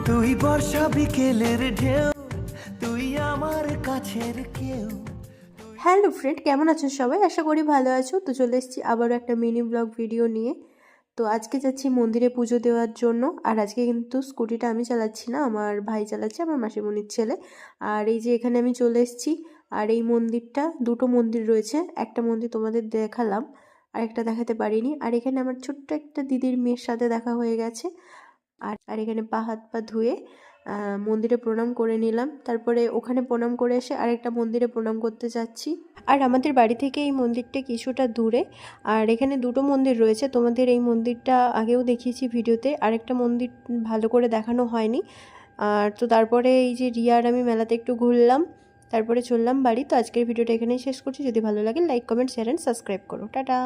তুই বর্ষা বিকেলের ঢেউ, তুই আমার কাছের কেউ। হ্যালো ফ্রেন্ড, কেমন আছো সবাই? আশা করি ভালো আছো। তো চলে এসেছি আবারও একটা মিনি ব্লগ ভিডিও নিয়ে। তো আজকে যাচ্ছি মন্দিরে পুজো দেওয়ার জন্য। আর আজকে কিন্তু স্কুটিটা আমি চালাচ্ছি না, আমার ভাই চালাচ্ছে, আমার মাসিমণির ছেলে। আর এই যে এখানে আমি চলে এসেছি। আর এই মন্দিরটা, দুটো মন্দির রয়েছে। একটা মন্দির তোমাদের দেখালাম, আর একটা দেখাতে পারিনি। আর এখানে আমার ছোট্ট একটা দিদির মেয়ের সাথে দেখা হয়ে গেছে। আর এখানে পা হাত পা ধুয়ে মন্দিরে প্রণাম করে নিলাম। তারপরে ওখানে প্রণাম করে এসে আরেকটা মন্দিরে প্রণাম করতে যাচ্ছি। আর আমাদের বাড়ি থেকে এই মন্দিরটা কিছুটা দূরে। আর এখানে দুটো মন্দির রয়েছে, তোমাদের এই মন্দিরটা আগেও দেখিয়েছি ভিডিওতে, আরেকটা মন্দির ভালো করে দেখানো হয়নি। আর তো তারপরে এই যে রিয়া আর আমি মেলাতে একটু ঘুরলাম, তারপরে চললাম বাড়ি। তো আজকের ভিডিওটা এখানেই শেষ করছি। যদি ভালো লাগে like comment share and subscribe করো। টাটা।